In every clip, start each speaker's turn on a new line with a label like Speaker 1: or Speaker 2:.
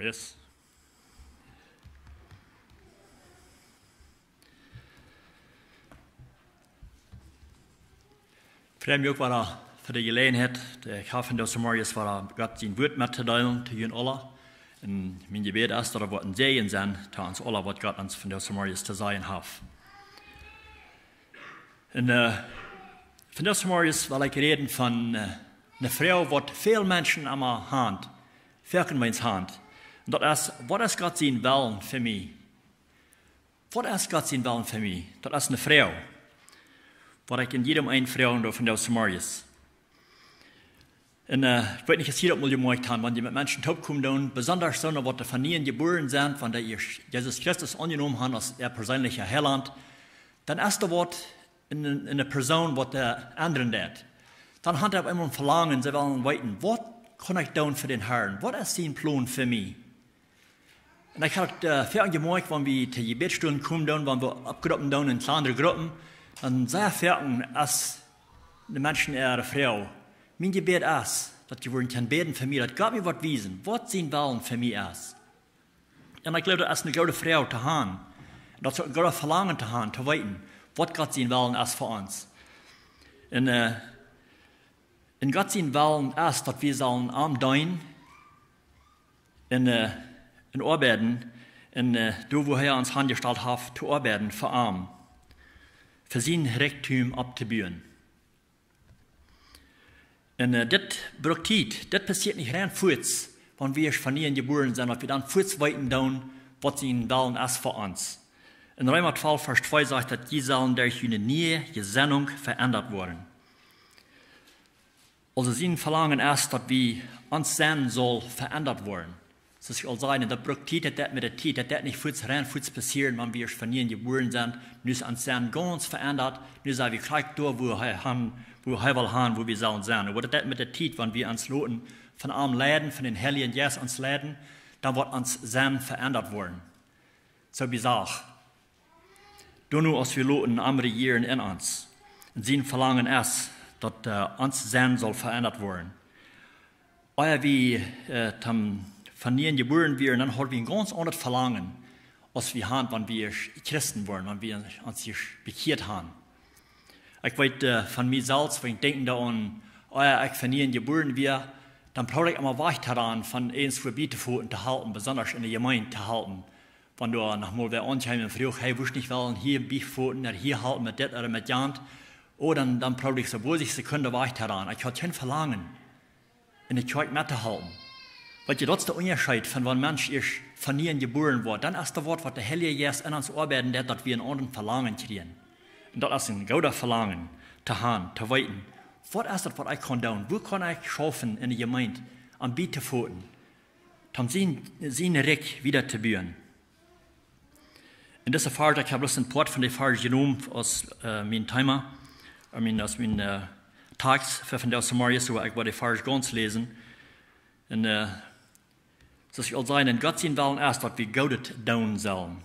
Speaker 1: Yes. Vreemd ook war für die Gelegenheit, der Hafen der Samarias war Gott sein Wort mitzuteilen, zu ihnen alle. Und mein Gebet ist, dass wir ein Segen sein, zu uns alle, was Gott uns von der Samarias zu sagen hat. Und von der Samarias will ich reden von einer Frau, die viele Menschen am Hand, wirken meins Hand. Und das ist, was ist Gott sein Willen für mich? Was ist Gott sein Willen für mich? Das ist eine Frau. Was ich in jedem einen Frau von der Samarias. Und ich weiß nicht, was hier auch mal gemacht haben, wenn die mit Menschen kommen, besonders so, was die von ihnen geboren sind, von der ihr Jesus Christus angenommen haben als ihr persönlicher Heiland, dann ist das Wort in eine Person, was der anderen tut. Dann hat er immer ein Verlangen, sie wollen weiten, was kann ich tun für den Herrn? Was ist sein Plan für mich? Und ich habe viel gemacht, wenn wir zu Gebetsstunden kommen, wenn wir abgruppen in kleinere Gruppen, dann sehr viel als die Menschen ihre Frau. Mein Gebet ist, dass die wollen beten für mich, dass Gott mir was wiesen, was sein Willen für mich ist. Und ich glaube, das ist eine gute Frau zu haben. Das ist ein gutes Verlangen zu haben, zu weiten, was Gott sein Willen ist für uns. Und in Gott sein Willen ist, dass wir sollen arm dein in arbeiten, da wo er uns angestellt hat, zu arbeiten für arm, für sein Reichtum abzubauen. Und das braucht Zeit. Das passiert nicht rein kurz, wenn wir von ihnen geboren sind, dass wir dann kurz weiten tun, was sein Willen ist für uns. In Römer 12, Vers 2 sagt, dass die sollen durch eine neue Gesinnung verändert werden. Also sein Verlangen ist, dass wir uns Sinn soll verändert werden. Das soll sein, das braucht Zeit, das mit der Zeit, das nicht kurz rein kurz passieren, wenn wir von ihnen geboren sind. Nu ist uns Sinn ganz verändert. Nu sind wir gleich da, wo er will haben, wo wir sollen sein. Aber das mit der Zeit, wenn wir uns loten, von armen Läden, von den Heiligen Jesus uns leiden, dann wird uns Sinn verändert worden. So wie gesagt. Da nur, als wir loten, am Regieren in uns. Und sein Verlangen ist, dass uns Sinn soll verändert werden. Euer wie von ihnen geboren werden, dann haben wir ein ganz anderes Verlangen, als wir haben, wenn wir Christen waren, wenn wir uns bekehrt haben. Ich weiß von mir selbst, wenn ich denke daran, ich von ihnen geboren werde, dann brauche ich immer weiter daran, von eins Verbietefoten zu halten, besonders in der Gemeinde zu halten. Wenn du noch mal wer ankommt und fragst, hey, willst du nicht wollen, hier Beichtfoten oder hier halten mit das oder mit Jant, dann brauche ich so wohl sich Sekunden weiter daran. Ich habe kein Verlangen, in der Kirche mitzuhalten. Weil das ist der Unterschied, von wenn ein Mensch von ihnen geboren wird. Dann ist das Wort, was der Heilige Jesus in uns arbeiten, dass wir einen anderen Verlangen kriegen. Und das ist ein guter Verlangen, zu haben, zu weiten. Was ist das, was ich kann tun? Wo kann ich schaffen in der Gemeinde, am Bietefoten, um seine Recht wieder zu bauen? In dieser Phase, ich habe bloß einen Port von der Phase genommen aus meinem Timer, aus meinen Tags von der Samaria, so ich wollte die Phase ganz lesen. Und das soll sein, in Gott sein Willen erst, dass wir Gott tun sollen.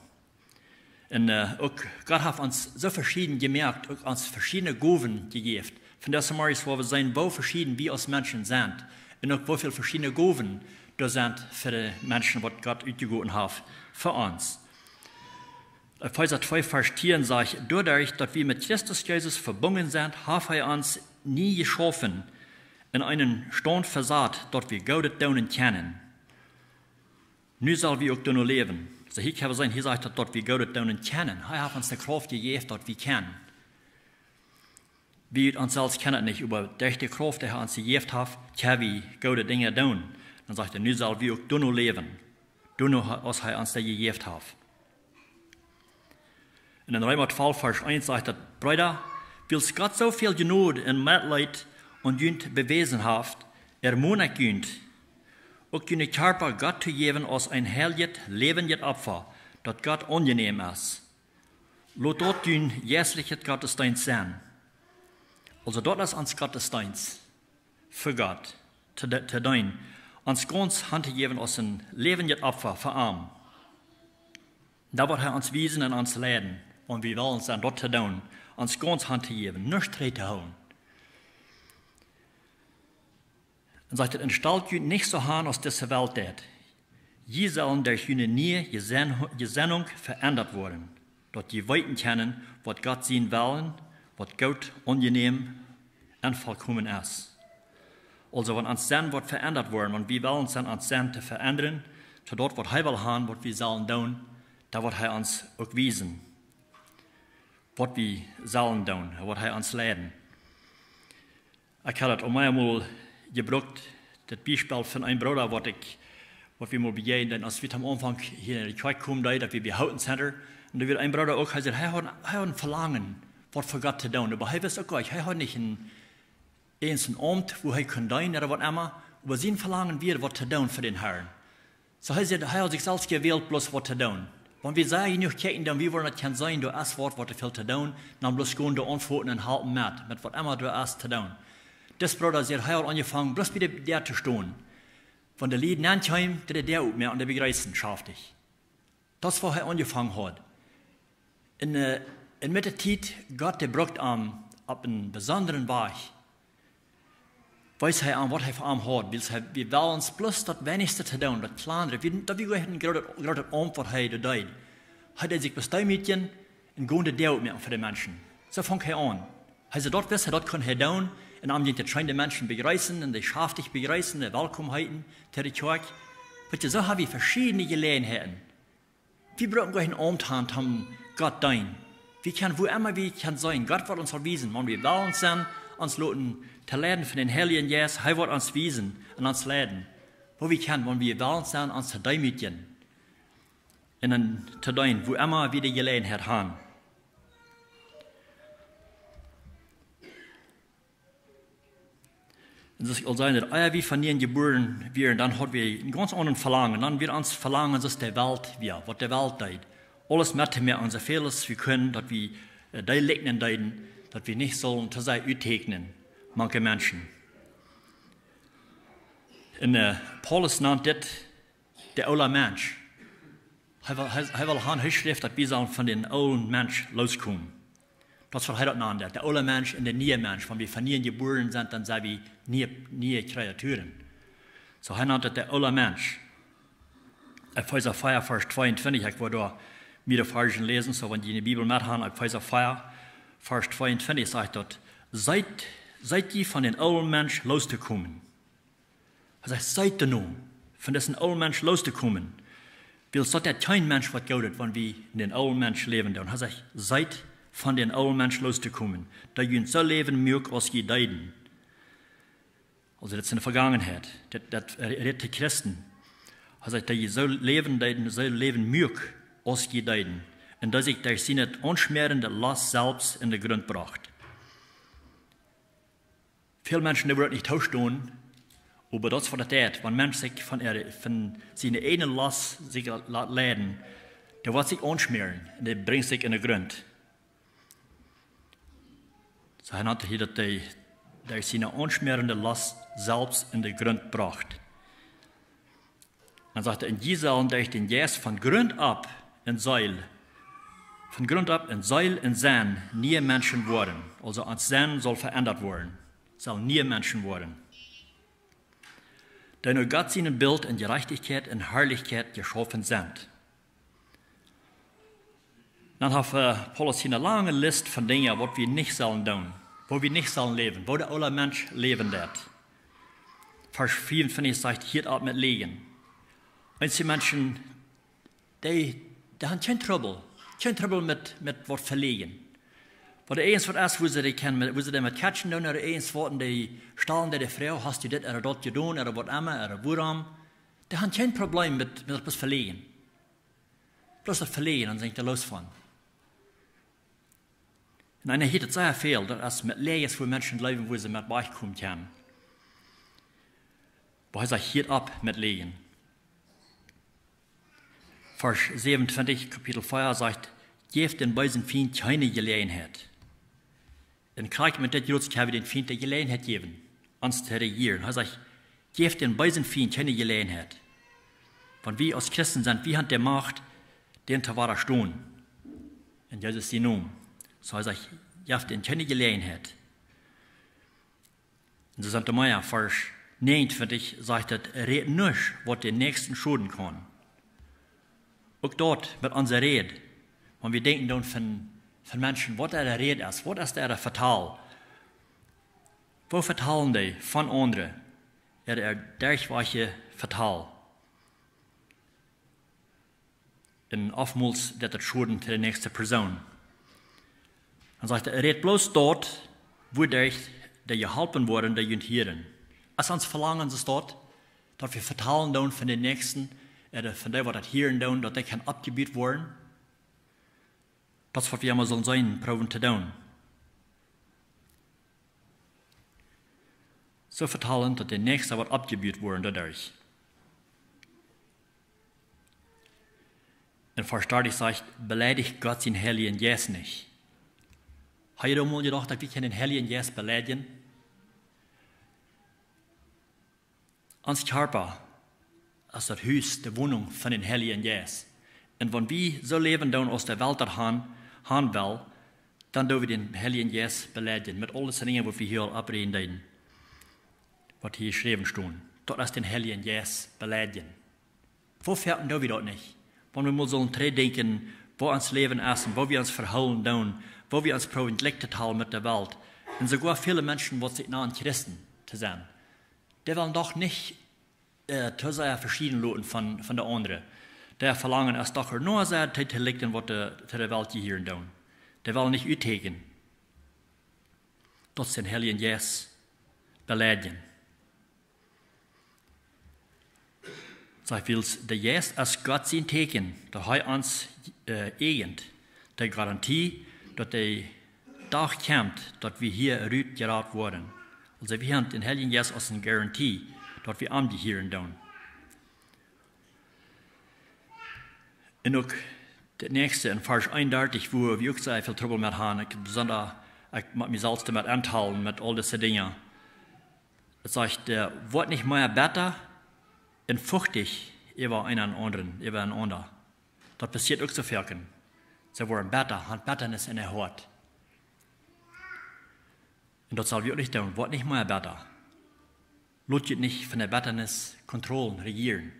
Speaker 1: Und auch Gott hat uns so verschieden gemerkt, auch uns verschiedene Gaben gegeben. Von der Samaria, wo wir sehen, wo verschieden wir als Menschen sind. Und auch wo viele verschiedene Gaben da sind für die Menschen, was Gott ausgegeben hat, für uns. Epheser 2, Vers 10 sagt, dadurch, dass wir mit Christus Jesus verbunden sind, hat er uns nie geschaffen, in einen Stand versaat, dort wir Gott tun kennen. Nu soll wir auch nur leben. So hier kann sein, hier sagt er, dort wir Gott tun kennen. Er hat uns die Kraft gegeben, dort wir kennen. Wir uns selbst kennen nicht, aber durch die Kraft, die er uns gegeben hat, können wir gute Dinge tun. Dann sagt er, nu soll wir auch nur leben. Nur, was er uns gegeben hat. In den Römer 12, Vers 1 sagt er, Brüder, weil Gott so viel Gnade und Mitleid und Jünd bewiesen hat, ermutigt Jünd, auch jene Körper Gott zu geben als ein heiliges, lebendes Opfer, das Gott angenehm ist. Lass dort jün jährliches Gottesdienst sein. Also dort ist uns Gottesdienst für Gott, zu dein, uns ganz Hand geben als ein lebendes Opfer für Arm. Da wird er uns wiesen und uns leiden, und wir wollen sein dort zu tun, uns ganz Hand geben, nichts zu hauen. Dann sagt er, in Stalt nicht so haben aus dieser Welt. Je sollen durch jene neue Gesinnung verändert worden, dort die Weiten kennen, was Gott sehen wollen, was gut, angenehm und vollkommen ist. Also, wenn uns dann wird verändert worden, und wir wollen uns dann uns dann zu verändern, zu dort, was er will haben, was wir sollen tun, da wird er uns auch wiesen, was wir sollen tun, was er uns lehren. Ich habe das einmal gebraucht, das Beispiel von einem Bruder, was wir mal begegnen, als wir am Anfang hier in die Kirche kommen, dass wir behalten sind. Und da wird ein Bruder auch gesagt, er hat ein Verlangen, was für Gott zu tun. Aber er weiß auch gar nicht, er hat nicht einen Amt, wo er kann dienen oder was immer. Aber sein Verlangen wird, was zu tun für den Herrn. So er sagt, er hat sich selbst gewählt, bloß was zu tun. Wenn wir sagen, nicht kicken, dann wir wollen nicht kein sein, du hast was du viel zu tun, dann bloß gehen du antworten und halten mit was immer du hast zu tun. Das Bruder sagt, er hat angefangen, bloß wieder der zu stehen. Von der Lied Nantheim, der auch mehr an der Begreisen schafft ich. Das war er angefangen hat. In der Zeit, Gott, der braucht ab einen besonderen Weg, weiß er was er für hat. Wir wollen uns bloß das Wenigste zu tun, das Kleinere. Da wir gerade das Amt, was er da tut. Hat er sich bestimmt und gehen der auch mehr für die Menschen. So fängt er an. Also dort wisst er, dort kann er tun. Und am die die Menschen begreifen und die schaftig begreifen, die Willkommenheiten zu der Kirche. Bitte, so haben wir verschiedene Gelegenheiten. Wir brauchen gar kein Amt haben, Gott dein. Wir können, wo immer wir können sein, Gott wird uns verwiesen. Wenn wir wollen sind, uns loten, zu lernen von den Heiligen Jesus, er wird uns wiesen und uns leiden. Wo wir können, wenn wir wollen sind, uns zu demütigen. Und dann zu dein, wo immer wir die Gelegenheit haben. Und das soll sein, dass wir von ihnen geboren werden, dann haben wir einen ganz anderen Verlangen. Dann wird uns Verlangen, dass der Welt wir, was der Welt tut. Alles mit mir unser Fehles, wir können, dass wir die Legnen deuten, dass wir nicht sollen, dass sie utegnen, manche Menschen. Und Paulus nennt das der alte Mensch. Er will haben, er schreibt, dass wir sollen von den alten Mensch loskommen. Das war er genannt, der alte Mensch und der neue Mensch. Wenn wir von ihnen geboren sind, dann sind wir neue Kreaturen. So er nannte der alte Mensch. Epheser 4, Vers 22, ich war da mit der Version lesen, so wenn die in die Bibel mit haben, Epheser 4, Vers 22 sagt dort, seid ihr von den alten Mensch loszukommen. Er sagt, seid ihr nun, von diesem alten Mensch loszukommen. Weil es hat kein Mensch, was gaudet, wenn wir in den alten Mensch leben. Und er sagt, seid von den alten Menschen loszukommen, da ihr so leben mögt, als ihr deiden. Also das ist in der Vergangenheit. Das redet die Christen. Er sagt, da ihr so leben mögt, als ihr deiden. Und dass ich durch seine unschmerende Last selbst in den Grund bracht. Viele Menschen, die würden nicht tauschen, aber das war das, wenn Menschen sich von seiner eigenen Last sich leiden, der wird sich unschmeren und der bringt sich in den Grund. So er nannte hier, dass er seine unschmerende Last selbst in den Grund bracht. Dann sagte er, in dieser durch den Jesus von Grund ab in Seil und Sein nie Menschen wurden. Also ans Sein soll verändert werden, soll nie Menschen werden. Da nur Gott seinen Bild in Gerechtigkeit und Herrlichkeit geschaffen sind. Dann hat Paulus hier eine lange Liste von Dingen, was wir nicht sollen tun, wo wir nicht sollen leben, wo der alle Mensch leben wird. Vers 54 sagt, hier ab mit Legen. Manche Menschen, die haben kein Trouble mit was verlegen. Weil der eins was ist, wo sie damit catchen tun, oder eins was die stahlen der Frau, hast du das oder dort getan, oder was immer, oder woran. Die haben kein Problem mit etwas verlegen. Bloß das Verlegen und sind da losfahren. Und einer hat es sehr viel, dass mit Leges für Menschen leben, wo sie mit weichkommen können. Aber er sagt, hier ab mit Legen. Vers 27, Kapitel 4 sagt, gebt den bösen Feind keine Gelegenheit. In Krieg mit der Jüdischen haben wir den Feind die Gelegenheit geben, uns zu regieren. Er sagt, gebt den bösen Feind keine Gelegenheit. Wenn wir als Christen sind, wir haben die Macht, den zu widerstehen. In Jesus die Namen. So er sagt, gebt den keine Gelegenheit. Und so sagt der Meier, Vers 29 sagt, red nicht, was den Nächsten schaden kann. Auch dort mit unserer Rede. Wenn wir denken dann von Menschen, was der Rede ist, was ist der Vertal? Wo vertalen die von anderen? Der dergleiche Vertal. Und oftmals dat het schulden zu der nächsten Person. Dann sagt er redet bloß dort, wo der geholfen worden, der hören. Als uns verlangen ist dort, dass wir vertalen dann von den Nächsten, von dem, was das hören dann, dass der kann abgebiet werden. Das ist, was wir immer sollen sein, proben zu tun. So vertalen, dass der Nächste wird abgebiet worden dadurch. Und Vers 30 sagt, beleidigt Gott den Heiligen Geist nicht. Hast du mal gedacht, dass wir den Heiligen Geist beleidigen? Uns Körper ist das Haus, die Wohnung von den Heiligen Geist. Und wenn wir so leben, dann aus der Welt haben will, dann dürfen wir den Heiligen Geist beleidigen. Mit allen Dingen, die wir hier abreden, was hier geschrieben steht. Dort ist den Heiligen Geist beleidigen. Wo fährt wir das nicht? Wenn wir mal so denken, wo uns Leben ist, wo wir uns verhalten tun, wo wir uns probieren, Licht zu halten mit der Welt. Und sogar viele Menschen, die sich nahen Christen zu sein, die wollen doch nicht zu sehr verschieden lassen von der anderen. Die verlangen es doch nur sehr zu lichten, was zu der Welt hier tun. Die wollen nicht uttegen. Das den Heiligen Geist beleidigen. Zij wil de Geest als Gott zijn teken, dat hij ons eigent, de garantie dat de dag komt dat we hier uitgeraakt worden. Also wir haben den Heiligen Geist als eine Garantie, dass wir angehören doen. Und auch das nächste, in Vers 31, wo wir auch sehr viel Trouble mit haben, besonders ich mit mir selbst damit anteilen, mit all diesen Dingen. Es sagt, wird nicht mehr besser und fuchtig über einen anderen, über einen anderen. Das passiert auch so viel. Sie wollen besser, haben Betternis in der Hort. Und das soll wirklich tun, wird nicht mehr besser. Lasst nicht von der Betternis Kontrollen regieren.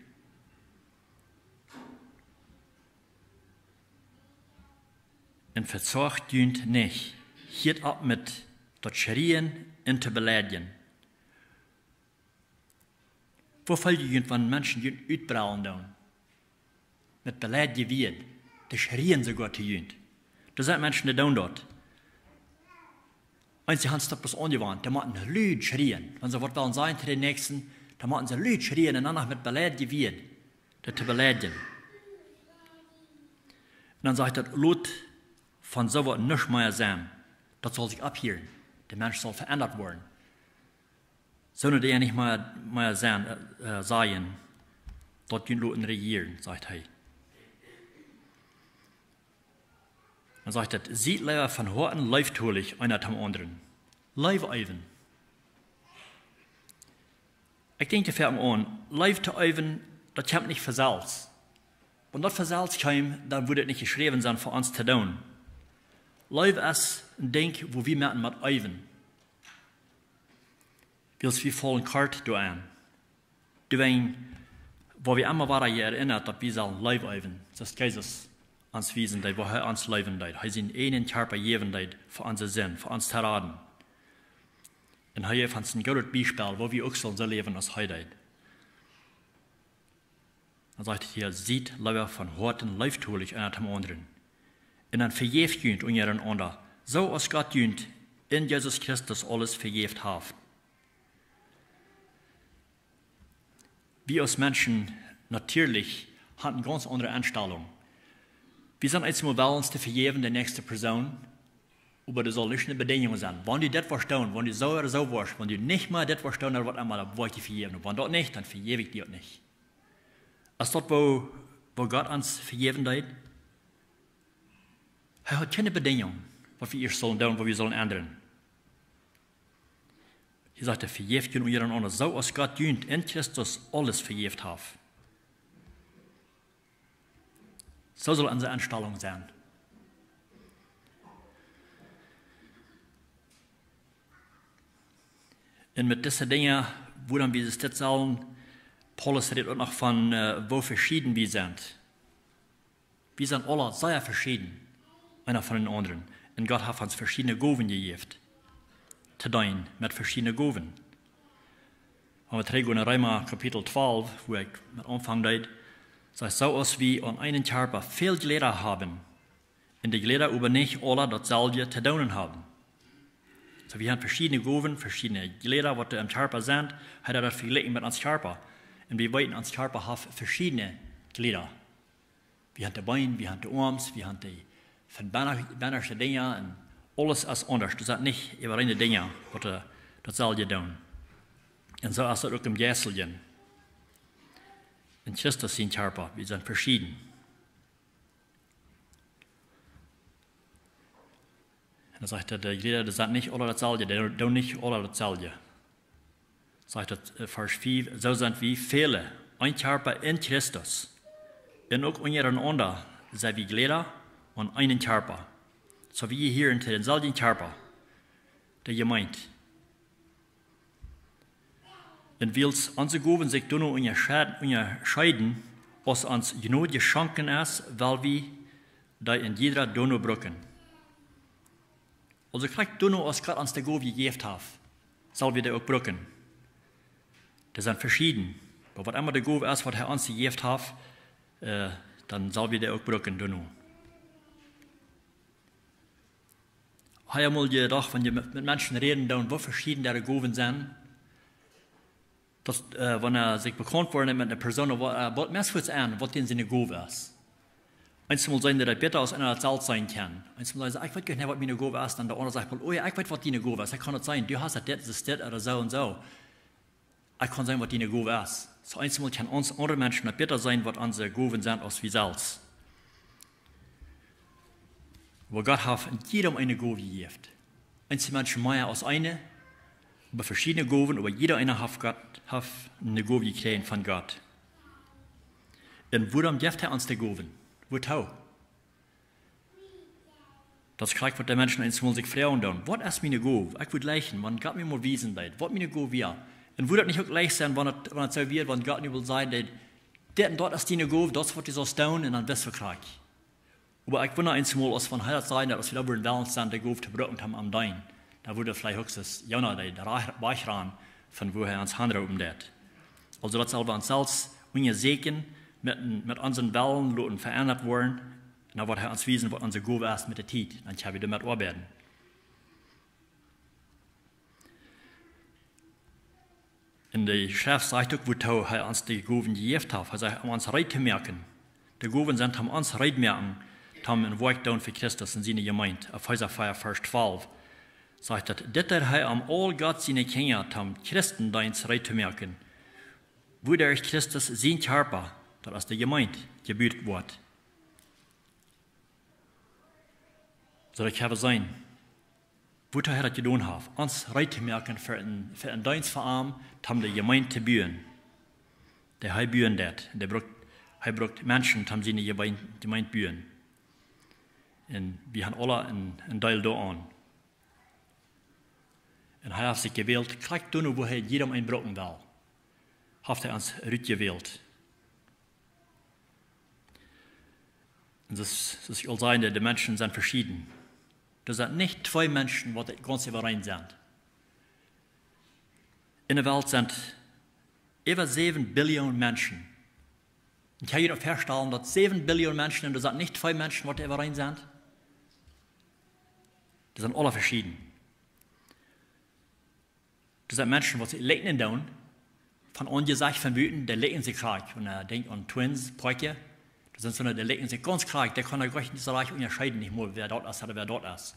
Speaker 1: Und verzorgt dient nicht. Hiert ab mit das Schrien und zu beleidigen. Wo fällt ihr, wenn Menschen uitbrauen doen? Mit beleidigen wird. Die schrien sogar zu jünt. Da sind Menschen, die tun dort. Eins, die haben es bloß angewandt, die machen Lüd schrien. Wenn sie was wollen sein zu den Nächsten, dann machen sie Lüd schrien und danach mit beleidigen wird. Das zu beleidigen. Und dann sagt er, Lot von so was nicht mehr sein. Das soll sich abhören. Der Mensch soll verändert werden. Sollen die nicht mehr sein, dort die Leute regieren, sagt er. Dann sagt er, sieht leider von Horten leiftulich einer zum anderen. Leif-Eiven. Ich denke, das fängt an, Leif-Eiven, das kommt nicht für Salz. Wenn das für Salz kommt, dann würde es nicht geschrieben sein, für uns zu tun. Leif ist ein Ding, wo wir merken mit Eiven. Wir vollen Kart an. Wo wir immer waren, erinnert, dass wir sollen Leif-Eiven. Das ist Jesus uns wiesen, wo er uns leben hat. Er ist in einen Körper geben für unseren Sinn, für uns zu raten. Und er hat uns ein gutes Beispiel, wo wir auch so leben als heute. Dann sagt er hier, sieht lieber von Horten leiftulich einer zum anderen. Und dann verjeft jünt untereinander, so als Gott jünt in Jesus Christus alles verjeft hat. Wir als Menschen natürlich haben eine ganz andere Einstellung. Wir sind jetzt mal bei uns zu vergeben, der nächste Person, aber das soll nicht eine Bedingung sein. Wenn du das verstehst, wenn du so oder so warst, wenn du nicht mal das verstehst, dann wird einmal, dann wollte ich vergeben. Und wenn das nicht, dann vergebe ich dir nicht. Ist das, wo Gott uns vergeben hat? Er hat keine Bedingung, was wir sollen tun, was wir sollen ändern. Hier sagt er, vergebt ihn untereinander, so als Gott dient in Christus alles vergebt hat. So soll unsere Einstellung sein. Und mit diesen Dingen, wo dann wir das sollen, Paulus redet auch noch von, wo verschieden wir sind. wir sind alle sehr verschieden, einer von den anderen. Und Gott hat uns verschiedene Gaben gegeben. Zu dein mit verschiedenen Gaben. Und wir trägen in Römer Kapitel 12, wo ich mit Anfang deed, sagt, so als wir an einen Körper viel Glieder haben, und die Glieder aber nicht alle dasselbe zu tun haben. So wir haben verschiedene Gaben, verschiedene Glieder, die im Körper sind, hat das verglichen mit uns Körper. Und wir weiten, uns Körper hat verschiedene Glieder. Wir haben die Beine, wir haben die Arme, wir haben die verbänderste Dinge, und alles ist anders. Das sind nicht über eine Dinge, die dasselbe tun. Und so ist es auch im Geistlichen. In Christus sind Körper, wir sind verschieden. Und er sagt, die Glieder, die sind nicht alle dasselbe, die tun nicht alle dasselbe. Sagt Vers 5, so sind wir viele, ein Körper in Christus. Und auch untereinander sind wir Glieder und einen Körper. So wie hier in denselben Körper, der Gemeinde. Und weil unsere Gaben sich dann unterscheiden, was uns genau geschenkt ist, weil wir da in jeder Donau brücken. Also kriegt Donau, was Gott uns der Gabe gegeben hat, soll wir da auch brücken. Das sind verschieden. Aber was immer der Gabe ist, was uns gegeben hat, dann soll wir da auch brücken, Donau. Ich habe mal gedacht, wenn wir mit Menschen reden, dann wo verschieden ihre Gaben sind, dass, wenn sich bekannt wurde mit einer Person, was meist für an, was denn seine Gabe ist. Einmal sagen, dass er besser aus einer Zeit sein kann. Einmal sagen, ich weiß gar nicht, was meine Gabe ist. Und der andere sagt, oh ja, ich weiß, was deine Gabe ist. Ich kann nicht sein, du hast das oder so und so. Ich kann sagen, was deine Gabe ist. So einmal kann uns andere Menschen besser sein, was unsere Gaben sind, als wir selbst. Aber Gott hat jedem eine Gabe gegeben. Einige Menschen mehr als eine, aber verschiedene Gaben, aber jeder eine hat eine Gabe gekriegt von Gott. Und worum gibt er uns die Gaben? Wozu? Das kriegt, was die Menschen einmal sich fragen tun. Was ist meine Gabe? Ich würde leichen, man Gott mir mal wiesen, was meine Gabe wäre. Und würde das nicht auch leicht sein, wenn es so wird, wenn Gott nicht will sagen, dort ist deine Gabe, das wird so tun, und dann bist du krieg. Aber ich wundere einmal, als von heute sein, dass wir da in Balance sind, die Gabe zu brücken haben am Dein. Da würde vielleicht höchstens Jonah, der Weichran, von woher uns Hand umdreht. Also das soll bei uns selbst, unser Segen, mit unseren Wellen verändert worden. Und dann wird er uns wiesen, was unsere Gabe ist mit der Zeit. Dann können wir damit arbeiten. In der Schrift sagt auch, wo er uns die Gaben gegeben hat. Er sagt, um uns recht zu merken. Die Gaben sind, um uns recht zu merken, um ein Werk tun für Christus in seine Gemeinde. Epheser 4, Vers 12 sagt, dass er am all Gott seine Kinder, um Christendienst recht zu merken, wo der Christus sein Körper, das ist die Gemeinde, gebildet wird. So das kann sein, wo er das getan hat, uns recht zu merken für einen Dienst für ihn, um die Gemeinde zu bauen. Der hat bauen das, er braucht Menschen, um seine Gemeinde zu bauen. Und wir haben alle einen Teil da an. Und er hat sich gewählt, kriegt dann, wo er jedem einen brauchen will. Hat er uns gewählt. Und das soll sein, die Menschen sind verschieden. Das sind nicht zwei Menschen, die ganz überein sind. In der Welt sind über 7 Billionen Menschen. Und ich kann jeder feststellen, dass 7 Billionen Menschen, und das sind nicht zwei Menschen, die überein sind. Das sind alle verschieden. Das sind Menschen, die lecken tun, von ungesagt von Wüten, die lecken sich krank. Und er denkt an Twins, Päuke, das sind so eine, die lecken sich ganz krank, der kann nicht so leicht unterscheiden, nicht mal, wer dort ist oder wer dort ist.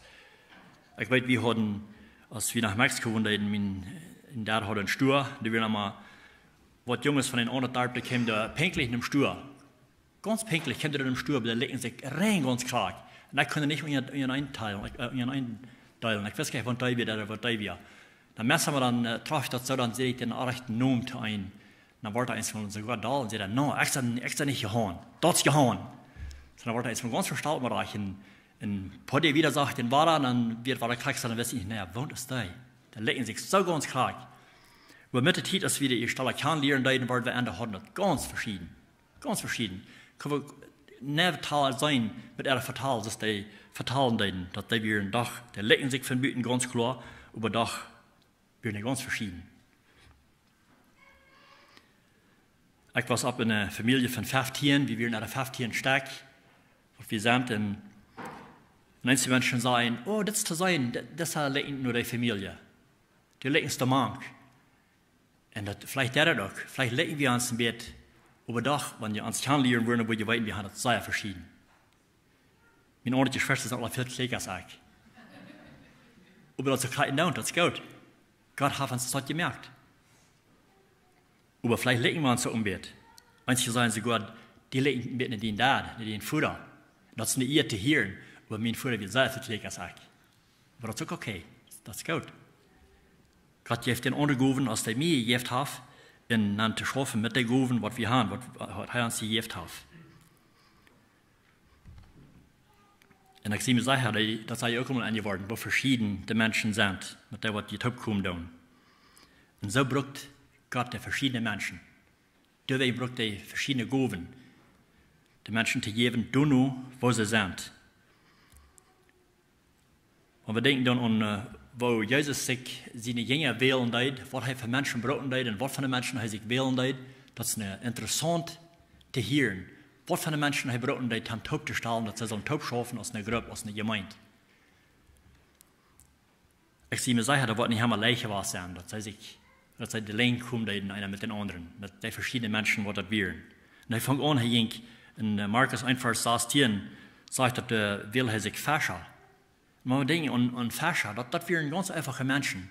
Speaker 1: Ich weiß, wir hatten, als wir nach Mexiko waren, in der hatten einen Stuhl, die wir einmal, was Junges von den anderen, die kamen da pünktlich in dem Stuhl. Ganz pünktlich kamen die in dem Stuhl, aber die lecken sich rein ganz krank. Und ich konnte nicht einteilen. Ich weiß gar nicht, wann da wir, was da wir. Dann messen wir dann, traf ich das so, dann sehe ich den rechten Namen ein. Dann war da eins von uns sogar da und sagt, no, extra nicht gehauen. Dort ist gehauen. So, dann war da eins von ganz verstaut, Bereich. In Podde wieder sagt, den war da, dann wird der Kreis, dann weiß ich, naja, wohnt es da? Dann lecken sich so ganz krank. Aber mit der Zeit, als wir die Stelle kennenlernen, dann waren wir Ende 100 ganz verschieden. Ganz verschieden. Nervtal sein mit ihrer Fatal, dass die Fatalen deuten, dass die wir ein Dach, die lecken sich von Büten ganz klar, aber doch wir nicht ganz verschieden. Ich war ab in einer Familie von 15, wie wir in einer 15 stark, und wir sind in einige Menschen sagen, oh, das ist zu sein, das lecken nur die Familie. Die lecken es der Mann. Und das, vielleicht der doch, vielleicht lecken wir uns im Bett, aber doch, wenn wir uns kennenlernen würden, wo wir weiten, wir haben das sehr verschieden. Meine ordentliche Schwester sind alle viel kleiner als ich. Aber das ist kein Down, das ist gut. Gott hat uns das gemerkt. Aber vielleicht lecken wir uns so im Bett. Manche sagen sogar, die lecken im Bett nicht den Dad, nicht den Futter. Das ist nicht ihr zu hören, aber mein Futter wird sehr viel kleiner als ich. Aber das ist auch okay, das ist gut. Gott heeft den anderen als der mir geeft hat, in dann zu schaffen mit den Goven, was wir haben, was er uns geeft hat. Und ich sehe mir sicher, das sei auch mal angeworden, wo verschieden die Menschen sind, mit dem, was die Top kommen. Und so braucht Gott die verschiedenen Menschen. Dabei braucht die verschiedene Goven, die Menschen zu geben, wo sie sind. Und wir denken dann an, wo Jesus sich seine Jünger wählen deed, was er für Menschen brauchen deed und was für Menschen er sich wählen deed, das ist interessant zu hören. Was für Menschen er brauchen deed, am Top zu stellen, dass sie so ein Top schaffen aus einer Gruppe, aus einer Gemeinde. Ich sehe mir sicher, da wird nicht einmal leichter was sein, dass sie die Länge kommen deed, einer mit den anderen, mit den verschiedenen Menschen, was das wären. Und er fängt an, in Markus 1, Vers 16, sagt, dass will er sich fäschen. Maar we denken aan Fascher, dat waren ganz einfache Menschen.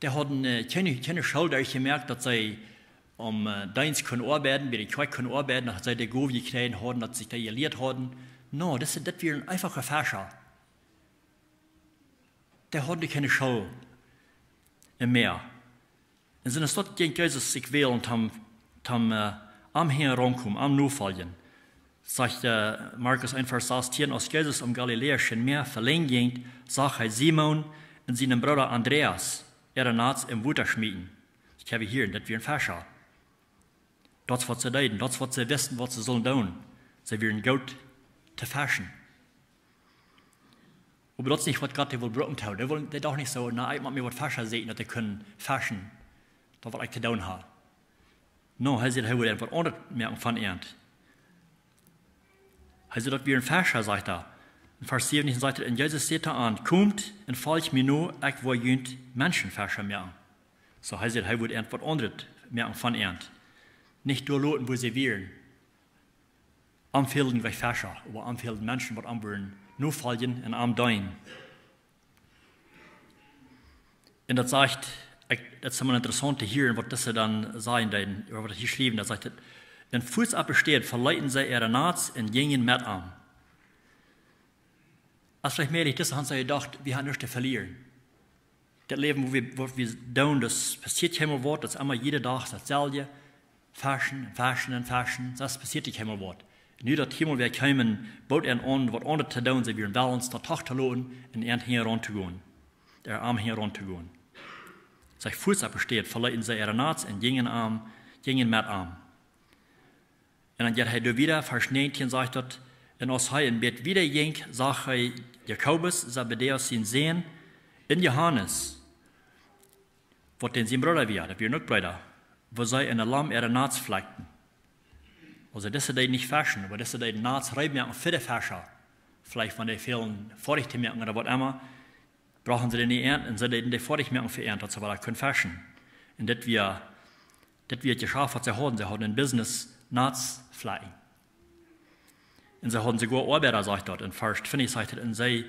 Speaker 1: Die hatten keine Schuld gemerkt, dass sie Dienst können arbeiten, bei der Kirche können arbeiten, dass sie die Gabe gekriegt haben, dass sie sich da gelehrt haben. No, das waren einfache Fascher. Die hatten keine Schuld mehr. Und sind es dort gegen Jesus sich wählen und haben am Herankommen, am Nachfolgen. Sagt Markus 1, Vers 16, als Jesus am Galiläischen Meer verlegen ging, sah er Simon und seinen Bruder Andreas, nachts im Wasser schmieden. Ich habe hier, das wären Fascher. Das, was sie deuten, das, was sie wissen, was sie sollen tun. Sie wären gut zu faschen. Aber das ist nicht, was Gott will brauchen tun. Der will doch nicht so, na, ich mag mir was Fascher sehen, dass sie können faschen. Das, was ich zu tun habe. No, er sieht, er will etwas anderes merken von Ernt. Also, dass wir ein Fascher, sagt er. In Vers 17 sagt er, und Jesus sagt an, kommt und folgt mir nur, ich will jünt Menschenfascher merken. So heißt es, er wird etwas anderes merken von Ernt. Nicht durchloten, wo sie wären. Anfehlen wie Fascher, aber anfehlen Menschen, die anwürden, nur folgen und am dein. Und das sagt, das ist immer interessant zu hören, was das dann sein, was hier geschrieben, da sagt er, wenn Fuß abbesteht, verleiten sie ihre Naats und gingen mit an. Als vielleicht mehr das haben sie gedacht, wir haben nichts zu verlieren. Das Leben, wo wir tun, das passiert immer was, das ist immer jeden Tag dasselbe. Fashion, das passiert nicht immer was. Nu dat Himmel wir kommen, baut er an, was anderes zu tun, sie werden Balance, der Tag zu lohnen und er heran zu gehen. Der Arm heran zu gehen. Sein Fuß abbesteht, verleiten sie ihre Naats und gingen mit an. Und dann geht er wieder, Vers 19 sagt dort, und als er in Bett wieder ging, sah er Jakobus, Zebedeus, sein Sohn, in Johannes, was denn sein Bruder war, das wir noch Brüder, wo sie in der Lamm ihre Naats fleckten. Also das ist nicht Fashion, aber das ist die Naats reiben für die Fascher. Vielleicht, wenn die fehlen, fertig zu merken oder was immer, brauchen sie den nicht ernten, und sie die fertig merken für ernten, aber das können Fashion. Und das wird geschafft, was sie haben ein Business, Naats flecken. Und sie haben sogar Arbeiter, sagt dort, in Vers 20 sagt er, und sie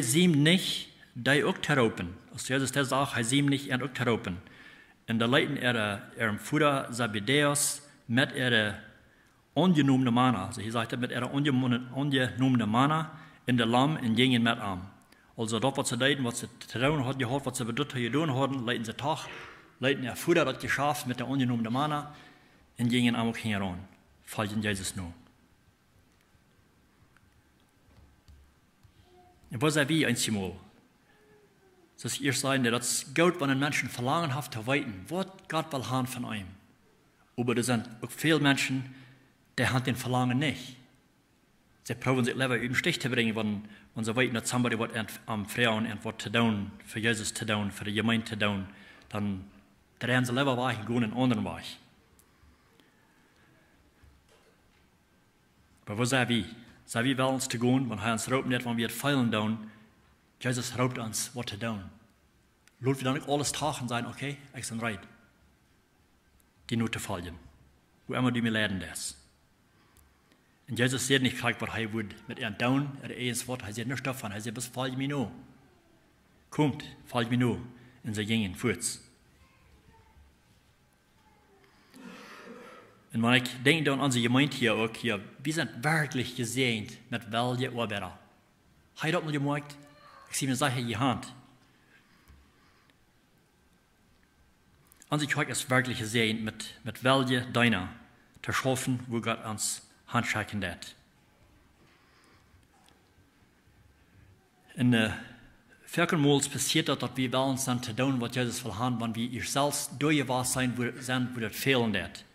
Speaker 1: sieht nicht, die auch teropen. Als Jesus das sagt, er sieht nicht, er auch teropen. Und da leiten ihrem Vater Zebedeus mit ihrer ungenommenen Manna, also hier sagt er, mit ihrer ungenommenen Manna in der Lamm und gingen mit an. Also dort, was sie leiten, was sie zu tun hatten, gehört, was sie bedeutet getan hatten, leiten sie Tag, leiten ihr Vater das geschafft mit der ungenommenen Manna und gingen auch heran, folgen Jesus nur. Und was er wie einmal? Das ist erst sein, dass Gott, wenn ein Menschen verlangen hat, zu weiten, was Gott will haben von ihm. Aber da sind auch viele Menschen, der hat den Verlangen nicht. Sie probieren sich lieber in den Stich zu bringen, wenn sie weiten, dass somebody was am Frauen etwas zu tun, für Jesus zu tun, für die Gemeinde zu tun, dann drehen sie lieber weg und gehen einen anderen Weg. Aber wo sind wir? Sind wir bei uns zu gehen, wenn er uns raubt nicht, wenn wir es feilen tun, Jesus raubt uns, was zu tun. Lassen wir dann nicht alles tagen und sagen, okay, ich bin bereit, die nur zu folgen. Wo immer die mir leiden das. Und Jesus sagt nicht gleich, was er will mit ihren tun, ist Wort, er sagt nicht davon, er sagt, was folgt mir nur. Kommt, folgt mir nur, und sie gingen fort. Und wenn ich denke an unsere Gemeinde hier auch hier, wir sind wirklich gesegnet mit welchen Arbeiter. Habt ihr das mal gemerkt? Ich sehe mir Sache in die Hand. Unsere Kirche ist wirklich gesegnet mit welchen Deiner zu schaffen, wo Gott uns handschaken hat. In der Viertelmals passiert das, dass wir uns dann zu tun, was Jesus will haben, wenn wir ihr selbst durchgewahr sein, wo das fehlen wird.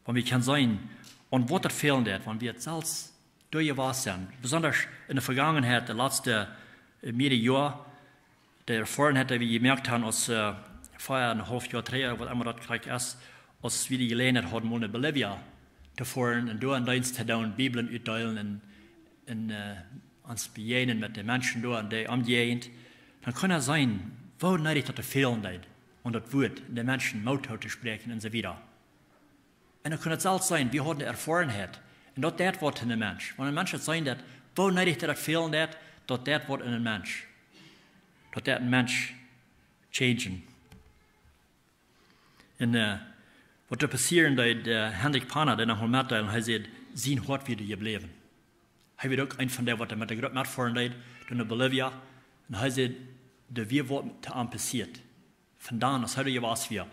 Speaker 1: Wenn wir können sein, und was das fehlen wird, wenn wir selbst durchgewahr sind. Besonders in der Vergangenheit, der letzte Jahr, der Erfahrung hat, die wir gemerkt haben, als vorher ein halbes Jahr, 3 Jahre, was immer das gleich ist, als wir die Gelegenheit hatten, in Bolivia zu fahren und da einen Dienst zu tun, Bibeln auszuteilen und uns begegnen mit den Menschen da und die umgehend, dann kann es sein, wo nötig das fehlen wird und das Wort den Menschen Mut zu sprechen und so weiter. Und dann kann es auch sein, wir haben eine Erfarenheit und das wird in den Mensch. Wenn ein Mensch sein wird, wo nötig das fehlen wird, das wird in den Mensch. Das wird ein Mensch changen. Und was da passieren, der Hendrik Panner, der nach dem Mitteilen, er sagt, sein Hort wieder geblieben. Er wird auch ein von der, was mit der Gruppe mitfahren hat, in Bolivia, und er sagt, der wir was mit ihm passiert. Von da an, das hat er was wir.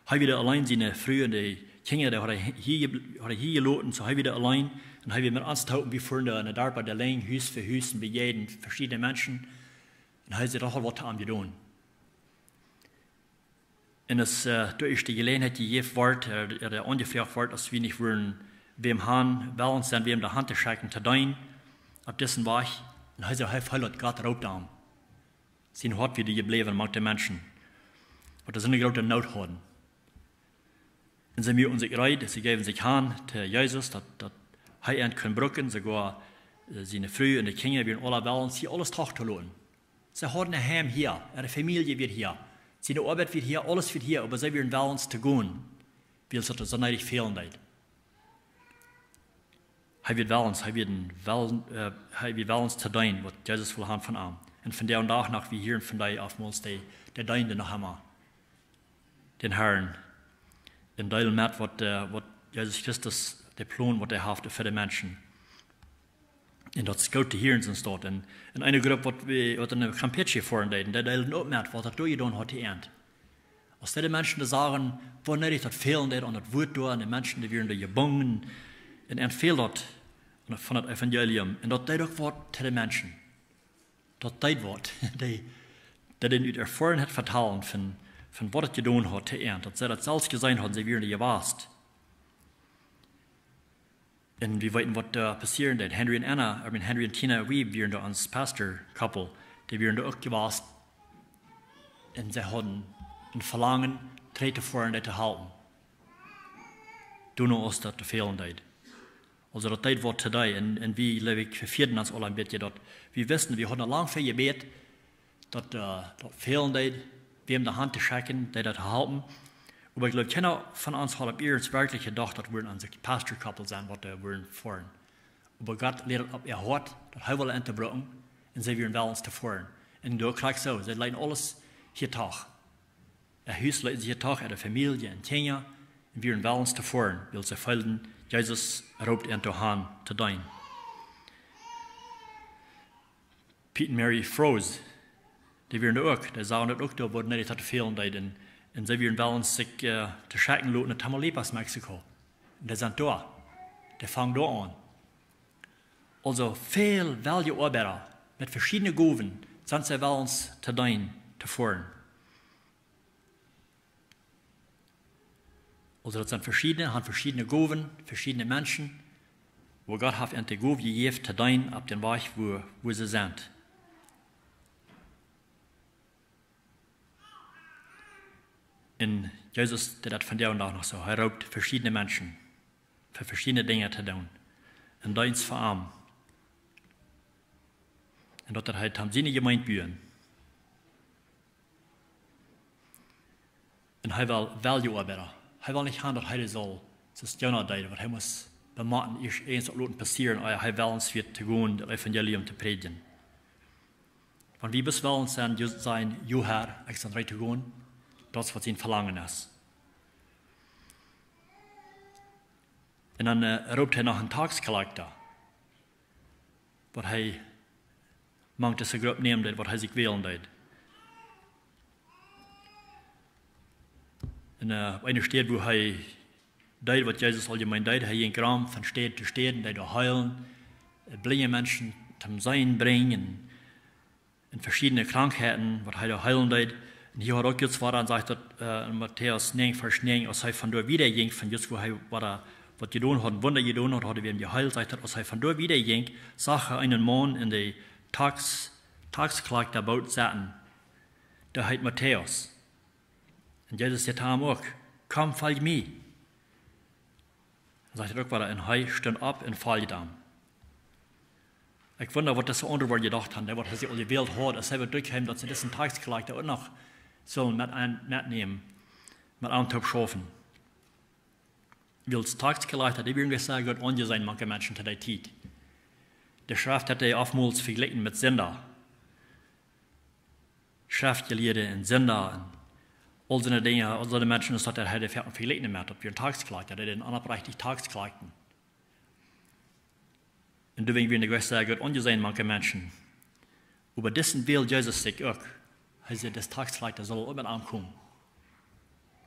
Speaker 1: Er wieder allein seine Frühe, die Kinder, der hat er hier gelassen, so er wieder allein, und er wird mit uns tauchen, wie vorhin in der Arbeit, der Länge, Hüs für Hüs, bei jedem verschiedenen Menschen, und er sagt, auch was zu ihm getan. Und es durch die Gelegenheit, die je wird, der ungefähr wird, als wir nicht wollen, wem haben, weil uns dann wem der Hand zu schicken, zu dein, ab dessen war ich, und er sagt, hey, Gott raubt an. Sie hat wieder geblieben, mag die Menschen. Und das sind eine große Not haben. Und sie müssen sich reit, sie geben sich an zu Jesus, dass er können brücken, sogar seine Frau und die Kinder werden alle wollen, sie alles trachten lassen. Sie haben ein Heim hier, ihre Familie wird hier. Seine Arbeit wird hier, alles wird hier, aber sie werden wollen zu gehen, weil es so neidig fehlen wird. Er wird wollen zu tun, was Jesus will haben von ihm. Und von der und nach, wie hier von der aufmals, der Deinde noch einmal, den Herrn, den Teil mit, was Jesus Christus, der Plan, was er hat für die Menschen. Und das ist gut zu hören, sind dort. Und in einer Gruppe, was in der Campeche fahren, der teilen auch mit, was er durchgetan hat, die Ernte. Als die Menschen, die sagen, wo nicht das fehlen, und das Wort da, und die Menschen, die werden da gebunden, und er fehlt das von dem Evangelium. Und das teilt auch Wort zu den Menschen. Das teilt Wort, die den Erfahrung vertalen von was er getan hat, zu Ernte. Dass sie das selbst gesehen haben, sie werden gewasst. Und wir wissen, was da passiert. Henry und Tina Wieb waren da als Pastor-Couple, die waren da auch gewasst. Und sie hatten ein Verlangen, Trete vor und zu halten. Du noch uns das fehlen dort. Also das Zeit war today, und wir leben verfehlen uns alle ein bisschen dort. Wir wissen, wir haben lange viel gebeten, dass das fehlen dort, wir haben die Hand zu schicken, die das halten. Aber ich glaube, keiner von uns hat wirklich gedacht, dass wir ein Pastor-Couple sein, was wir wollen fahren. Aber Gott lehrt ab ihr Hort, dass er will unterbrechen, und sie werden uns zu fahren. Und da kriegst du so, sie leiden alles hier Tag. Ein Haus leiden sie hier Tag, eine Familie, ein Kinder, und wir werden uns zu fahren, weil sie folgen, Jesus raubt ihn zu Hand zu dein. Pete und Mary Froze, die werden auch, die sagen das auch, da wurden nicht zu fehlen, und sie werden uns sich zu schicken lassen nach Tamaulipas, Mexiko. Und die sind da. Die fangen da an. Also viel welche Arbeiter mit verschiedenen Gaben sind sie uns zu dein, zu fahren. Also das sind haben verschiedene Gaben, verschiedene Menschen, wo Gott hat en te gov gegeven te doen op den weg wo sie sind. Und Jesus, der das von der und auch noch so, er raubt verschiedene Menschen für verschiedene Dinge zu tun. Und deins für arm. Und dort halt haben sie nicht gemeint bühren. Und er will Value arbeiten. Er will nicht haben, dass er soll, das ist ja noch da, aber er muss bemachen, ist eins auch Leuten passieren, aber er will uns wird zu gehen, das Evangelium zu predigen. Wenn wir bis wollen sein, Herr, ich soll rein zu gehen, das, was sein Verlangen ist. Und dann ruft er nach einem Tagscharakter, was er mangt, dass er grob nehmen, was er sich wählen wird. Und einer steht, wo er deed, was Jesus allgemein deed, er ging Raum von Städte zu Städten, der heilen, blinde Menschen zum Sein bringen, in verschiedene Krankheiten, was er heilen deed. Und hier hat auch jetzt war und sagt, in Matthäus 9, Vers 9, als er von dort wieder ging, von jetzt, wo er was getan hat, Wunder getan hat, hat er geheilt, sagt er, als er von dort wieder ging, sah er einen Mann in der Tagskleid der Boot sitzen. Der heißt Matthäus. Und Jesus sagt ihm auch, komm, folg mir. Dann sagt er auch, und er stand ab und folgt ihm. Ich wundere, was das so andere gedacht haben, was sie alle gewählt hat, als sie durchkommen, dass sie diesen Tagskleid auch noch sollen mitnehmen, mit einem Top schaffen. Weil das Tagskleid hat irgendwie sehr gut angesehen, manche Menschen zu der Zeit. Der Schrift hat er oftmals verglichen mit Sünder. Schriftgelehrte und Sünder und all so Dinge, all so Menschen, das hat er verglichen mit, ob wir ein Tagskleid, hat er den anerprächtig Tagskleiden. Und deswegen werden wir sehr gut angesehen, manche Menschen. Aber dessen will Jesus sich auch. Er sagt, das Tagskleid soll immer ankommen.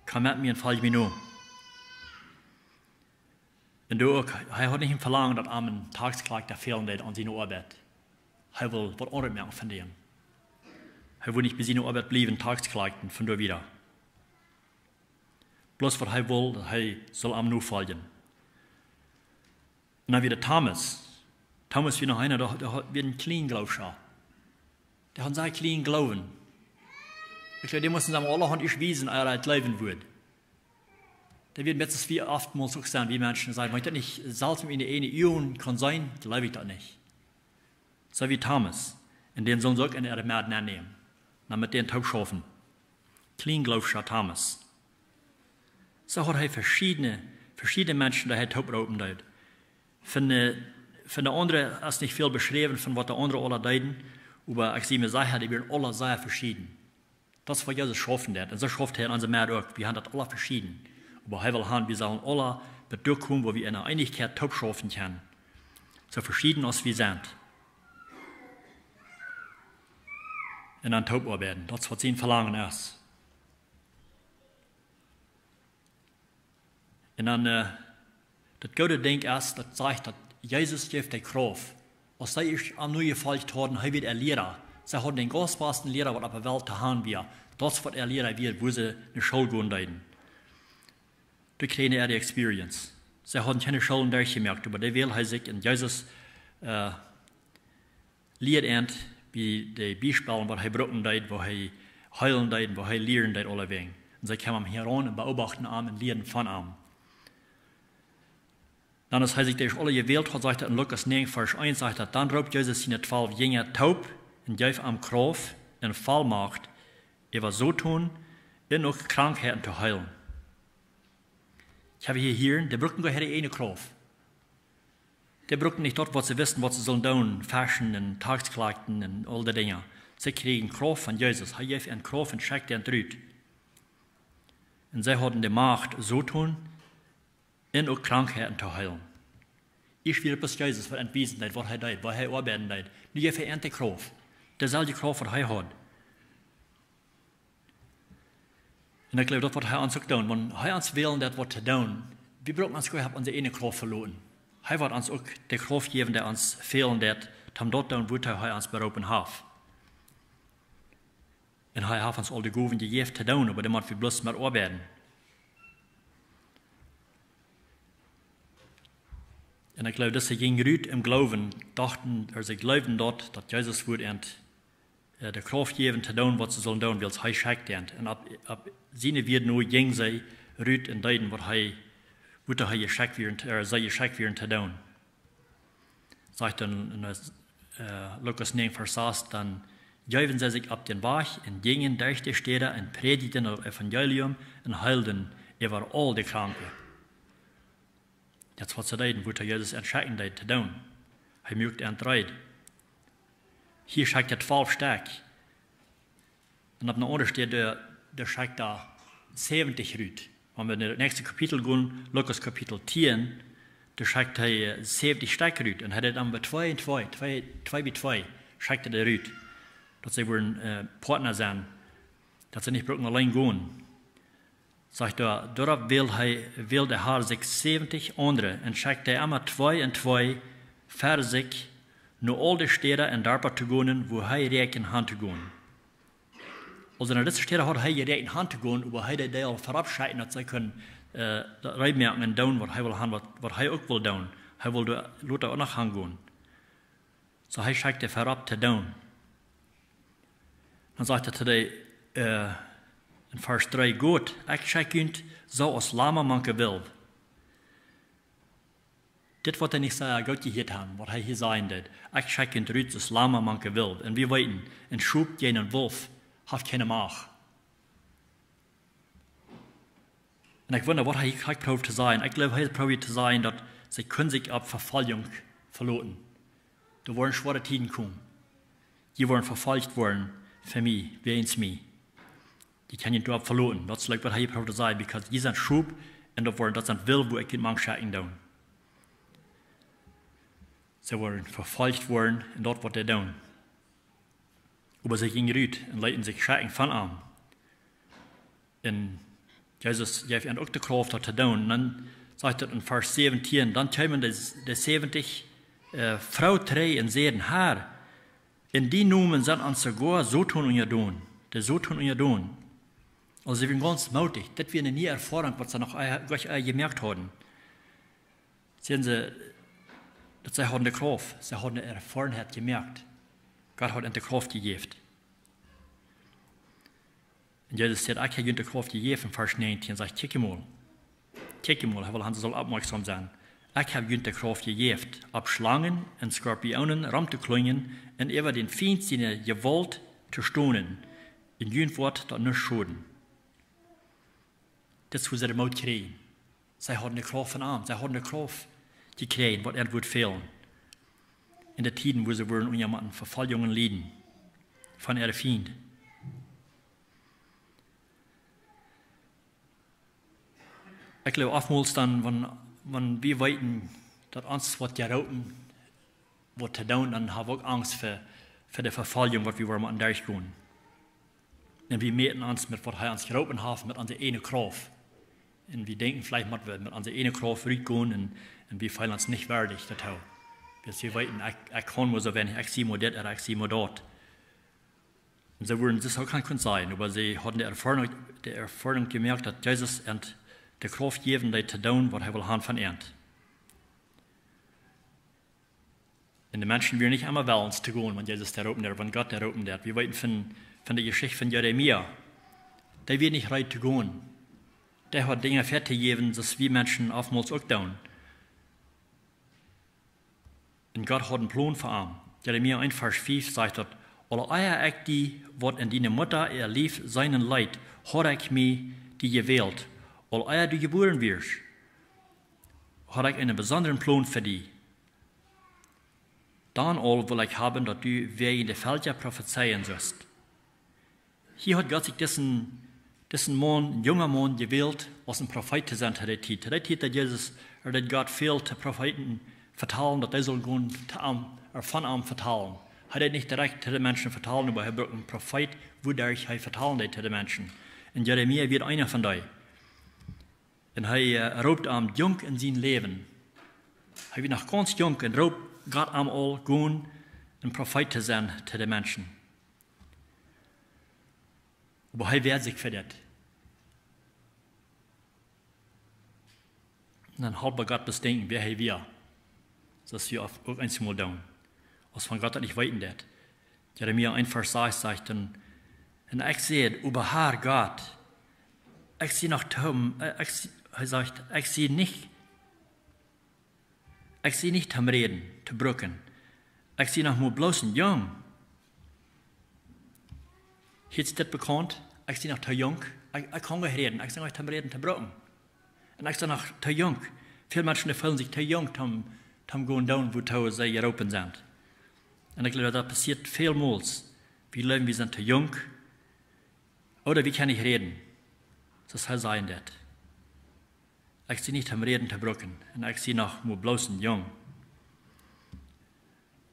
Speaker 1: Komm mit mir und folge mir nur. Und du auch, er hat nicht im Verlangen, dass ein Tagskleid fehlen wird an seiner Arbeit. Er will was anderes mehr von dem. Er will nicht bei seiner Arbeit bleiben, Tagskleiden von dort wieder. Bloß was er will, er soll ihm nur folgen. Und dann wieder Thomas. Thomas wie noch einer, der hat einen kleinen Glauben. Der hat einen kleinen Glauben. Ich glaube, die müssen sagen, alle haben ich wiesen, er halt leben wird. Da wird jetzt wie oftmals auch sein, wie Menschen sagen, wenn ich das nicht selbst in der eine Ion kann sein, dann lebe ich das nicht. So wie Thomas. Und den sollen sie auch in der Märden annehmen. Dann mit den Taubschafen. Klein Glaubscher Thomas. So hat er verschiedene Menschen, die er Taubrauben dort. Von der andere ist nicht viel beschrieben, von was der andere alle deuten, aber ich sehe mir sagen, die werden alle sehr verschieden. Das war Jesus schaffen hat. Und so schafft er in unserem Meer auch. Wir haben das alle verschieden. Aber er will haben, wir sollen alle bedürfen, wo wir in einer Einigkeit taub schaffen können. So verschieden als wir sind. Und dann taub arbeiten. Das ist, was sein Verlangen ist. Und dann, das gute Ding ist, das sagt, dass Jesus gibt die Kraft. Als sie ist am Neuen gefolgt haben, er wird er Lehrer. Sie haben den ganz besten Lehrer, was auf der Welt zu haben wir. Das, was er Lehrer wird, wo sie eine Schule gehen werden. Da kriegen die Experience. Sie haben keine Schulen durchgemerkt, aber der will er sich in Jesus lehrt, wie die Beispiele, was er brauchen wird, wo er heilen wird, wo er lehren wird, alle wegen. Und sie kommen heran und beobachten ihn und lehren von ihm. Dann ist er sich, der alle gewählt hat, sagt er in Lukas 9, Vers 1, sagt er, dann raubt Jesus seine 12 Jünger taub und gab am Kraft in Vollmacht, er war so tun, in auch Krankheiten zu heilen. Ich habe hier, der braucht nur eine Kraft. Der braucht nicht dort, was sie wissen, was sie sollen tun, Fashion und Tagskleiden und all die Dinge. Sie kriegen Kraft von Jesus. Er gibt ihnen Kraft und schickt ihnen drüt. Und sie hatten die Macht, so tun, in auch Krankheiten zu heilen. Ich will bis Jesus was entwiesen, was er tut, was er arbeiten tut. Nur gibt er die Kraft. Derselbe Kraft, was er hat. Und ich glaube, das, was er uns auch tun, wenn er uns will, das was zu tun, wir brauchen uns gar nicht unsere eine Kraft verloren. Er wird uns auch die Kraft geben, die uns fehlen wird, um dort tun, wo er uns berufen hat. Und er hat uns all die Gaben gegeben zu tun, aber die müssen wir bloß mit arbeiten. En ik geloof dat ze ging Ruud im Glauben dachten, ze geloofden dat Jezus wordt de kracht geven te doen wat ze zullen doen, wil hij schickt. En op zijn weer nu ging zij Ruud en deiden wat hij geschickt werden te doen. Zegt in Lukas 9, Vers 8, dann geven zij zich op den Weg en gingen durch die Städte en predigten het Evangelium en heilden over al de Kranken. Dat is wat ze deden, wat Jezus entschieden deed te doen. Hij mögt entreid. Hier schickt het 12 sterk. En op een andere steht der schickt da 70 Ruud. Wenn wir in het nächste Kapitel gaan, Lukas Kapitel 10, daar schickt hij 70 sterk Ruud. En hij deed dan bij 2 bij 2, schickt hij Ruud. Dat ze worden Partner zijn. Dat ze niet brauchen alleen gaan. Sagt er, daarop wil de Herr zich 70 andere en schickt hij immer 2 en 2 ver zich naar al de steden en dorpen te gaan, wo hij recht in hand te gaan. Also in deze steden had hij recht in hand te gaan, waar hij de deel verabschieden, dat zij kunnen rijmerken en doen wat hij wil gaan, wat hij ook wil doen. Hij wil later ook nog gaan. So hij schickt hij verab te doen. Dan zegt hij today, in vers 3, goed, ik schik u zoals lama manke wil. Dit wat hij niet zei, God geheerd hebben, wat hij hier zijn deed. Ik schik u eruit zoals lama manke wil. En we weten, een schroep geen een wolf, heeft geen maag. En ik wonder wat hij probeert te zijn. Ik geloof hij probeert te zijn dat ze kunnen zich op vervolging verloten. Er worden zware tijden komen. Die worden vervolgd worden für mich, wegens mij. Die kan je niet op verloten. Dat is wat hij probeert te zijn, because die zijn schroep en dat zijn wil, wo ik het mag schikken doen. Ze worden vervolgd worden en dat wat ze doen. Aber sie gingen uit en leiden zich schikken van aan. En Jezus geeft hen ook de kracht dat te doen. En dan zegt het in vers 17, dan komen de 70 vrouw terug en zeiden, Herr, in die noemen zijn ons sogar zo tun je doen. De zo tun je doen. Also sie waren ganz mutig. Das wäre eine nie Erfahrung, was sie noch gemerkt haben. Sehen Sie, dass sie haben die Kraft, sie haben eine Erfahrung gemerkt. Gott hat ihnen die Kraft gegeben. Und Jesus sagt, ich habe ihnen die Kraft gegeben, Vers 19, und sagt, kijk mal, hij wil soll aufmerksam sein. Ich habe ihnen die Kraft gegeben, ab Schlangen und Skorpionen ram zu klingen und über den Feind seine Gewalt zu stonen. In ihnen wird das nicht schaden. Dat is hoe ze de moed kregen. Zij hadden de kracht van aan. Zij hadden de kracht gekregen, wat wordt veel. In de tijden waar ze worden jemanden vervolgingen lijden. Van ihre Feind. Ik geloof afmaals dan, wanneer we weten dat ons wat geroten wordt te doen, dan hebben we ook angst voor de vervolging, wat we worden durchgaan. En we meten ons met wat hij ons geroten heeft, met onze ene kracht. En we denken vielleicht, dass wir mit unserer ene Kraft rausgehen und wir fühlen uns nicht würdig dazu. Wir weten, ich kann nur so wenig, ich sehe nur das oder ich sehe nur dort. Und sie würden das auch kein sein, aber sie hatten die Erfahrung gemerkt, dass Jesus und die Kraft geben, die zu tun, was er will haben von ihnen. Und die Menschen werden nicht immer wollen, zu gehen, wenn Jesus der oben ist, wenn Gott der oben ist. Wir weten von der Geschichte von Jeremia, die wird nicht bereit zu gehen. Der hat Dinge fertig gegeben, dass wir Menschen oftmals auch tun. Und Gott hat einen Plan für ihn. Jeremia 1, Vers 5 sagt dort, alle eier ich die, wat in deine Mutter erlief seinen Leid, hat ich mir die gewählt. Alle eier du geboren wirst, hat ich einen besonderen Plan für die. Dann all will ich haben, dass du wegen der Falscher prophezeien sollst. Hier hat Gott sich dessen Mann, ein junger Mann, gewählt, als ein Prophet zu sein zu der Zeit. Zu der Zeit hat Jesus, hat Gott viel zu Propheten vertalen, dass er soll gehen, von ihm vertalen. Hat er nicht direkt zu den Menschen vertalen, aber er braucht einen Prophet, wodurch er vertalen zu den Menschen. Und Jeremia wird einer von denen. Und er roept am jung in sein Leben. Er wird noch ganz jung und roept Gott am all gehen, ein Prophet zu sein zu den Menschen. Aber er wehrt sich für das. Und dann hat man Gott das Denken, wer er wir. dass wir auch einmal tun. Als von Gott das nicht weiten wird. Jeremia 1, Vers 6 sagt, und ich sehe, über Herr Gott, ich sehe nach Tom, er sagt, ich sehe nicht am Reden, zu brücken. Ich sehe nach mir bloßen Jung. Ist das bekannt? Ich sehe nach zu jung. Ich kann nicht reden. Ich sehe nach am Reden, zu brücken. Und ich sehe nach zu jung. Viele Menschen fühlen sich zu jung, zum gehen down, wo sie Europa sind. Und ich glaube, das passiert vielmals. Wir leben, wir sind zu jung. Oder wir können nicht reden. Das heißt sein das. Ich sehe nicht am Reden zu brücken. Und ich sehe nach mir bloßen Jung.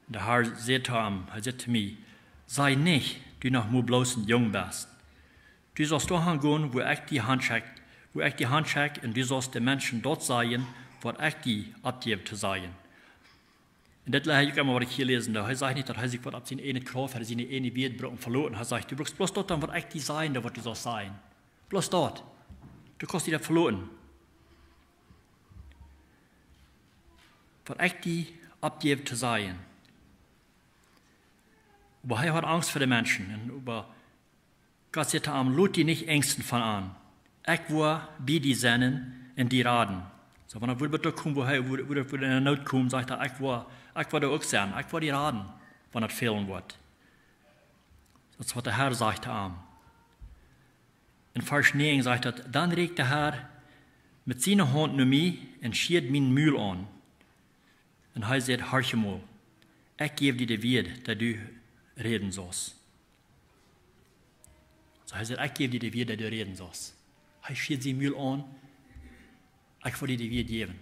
Speaker 1: Der Herr sagt zu mir, sei nicht, du nach mir bloßen Jung bist. Du sollst dahin gehen, wo ich die Hand schicke, und du sollst den Menschen dort sein, wo ich die abgebe zu sein. Und das habe ich immer, was ich hier lesen, da sagt nicht, dass er sich ab seine eine Kraft, hat seine eine Wiederbrücken verloren. Er sagt, du brauchst bloß dort, wo ich die sein, da wo du sollst sein. Bloß dort. Du kannst die da verloren. Wo ich die abgebe zu sein. Aber er hat Angst vor den Menschen. Und über Gott sagt am Lot die nicht Ängsten von an. Ich war wie die Sennen in die Raden. So, wenn er wieder kommt, wo er in der Not kommt, sagt er, ich war der Ochsen, ich war die Raden, wenn das fehlen wird. Das ist, was der Herr sagt am. In Vers 9 sagt er, dann regt der Herr mit seiner Hand nur mich und schiert mein Mühl an. Und er sagt, horche mal, ich gebe dir die Wert, dass du reden sollst. So er sagt, ich gebe dir die Wert, dass du reden sollst. Er schiert sein Mühl an, ich will dir die Wert geben.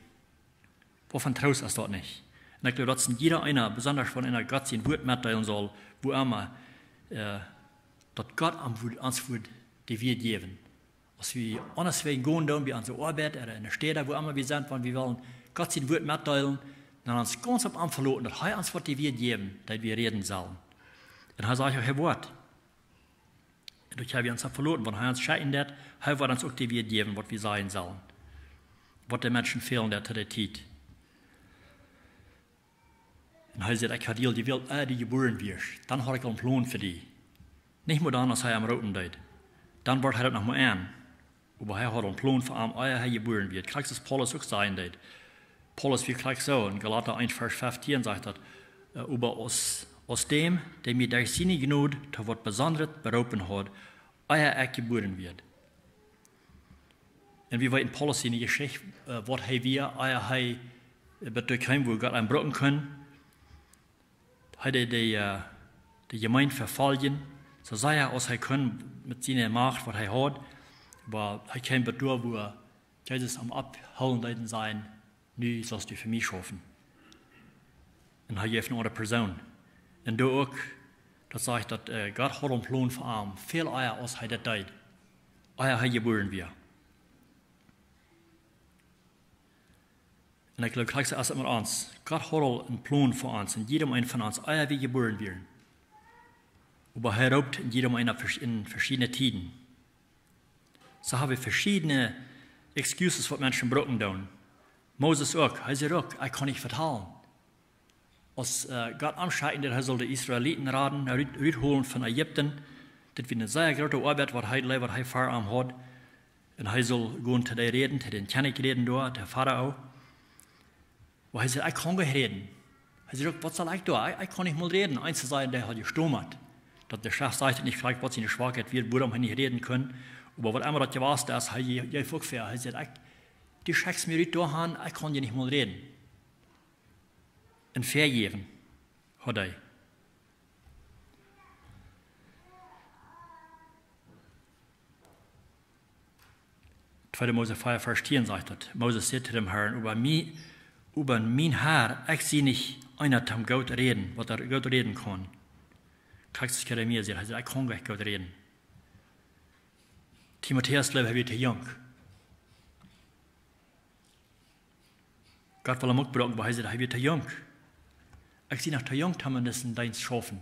Speaker 1: Wovon Trost ist das nicht? Und ich glaube, dass jeder einer, besonders von einer Gott, sein Wort mitteilen soll, wo immer, dass Gott uns die Wert geben. Als wir anders gehen, wie an der Arbeit oder in der Städte, wo immer wir sind, wenn wir wollen, Gott sein Wort mitteilen, dann uns ganz am Anfang verloren, dass er uns die Wert geben, dass wir reden sollen. Und er sagt auch, Herr Wort. Und durch haben wir uns verloren, wenn er uns scheiden wird, er wird uns auch die Wert geben, was wir sein sollen. Was den Menschen fehlen, der zu der Zeit. Und er sagt, ich habe dir die Welt, die geboren wirst, dann habe ich einen Plan für dich. Nicht nur dann, als er am Roten deed. Dann wird er das noch mal an. Aber er hat einen Plan für ihn, er geboren wird. Gleich das Paulus auch sein deed. Paulus wird gleich so, in Galater 1, Vers 15 sagt er, über aus dem, der mir durch seine Gnade zu was Besonderes berufen hat, er geboren wird. Und wir in Paulus in die Geschichte, was wir, bedeuten, wo Gott einbrücken können, hat die Gemeinde verfallen, so sei er, als er können mit seiner Macht, was er hat, aber er kann bedur, wo Jesus am Abholen sein, nu sollst du für mich schaffen. Und er gibt eine andere Person. Und du auch, das sagt, dass Gott hat einen Plan für ihn, viel eher als er das tut. Er geboren wird. Und ich glaube, gleich erst einmal uns. Gott hat einen Plan für uns, in jedem einen von uns, er wie geboren werden. Aber er raubt in jedem einen in verschiedene Tiden. So haben wir verschiedene Excuses, was Menschen brauchen tun. Moses auch, er sagt auch, ich kann nicht vertrauen. Als Gott anscheinend, er soll die Israeliten rausholen von Ägypten, das wird eine sehr große Arbeit, was er Pharao hat. Und er soll gehen zu den Reden, zu den König reden dort, der Pharao. Und er sagt, ich kann nicht reden. Er sagt, was soll ich tun? Ich kann nicht mal reden. Eins zu sein, der hat gestummert. Dass der Chef sagt nicht gleich, was seine Schwachheit wird, worum er nicht reden können. Aber was immer das gewusst ist, er sagt, er sagt, du schickst mir nicht dahin, ich kann dir nicht mal reden. Und vergeben hat er. 2. Mose 5, Vers 10 sagt das. Moses sagt zu dem Herrn, über mein Herr, ich sehe nicht einer zum Gott reden, was Gott reden kann. Kriegst du Jeremia sagt, ich kann nicht Gott reden. Timotheus glaube ich, zu jung. Gott will ihm auch bedanken, aber er sagt, zu jung. Ich sehe nach zu jung, haben wir das in deins schaffen.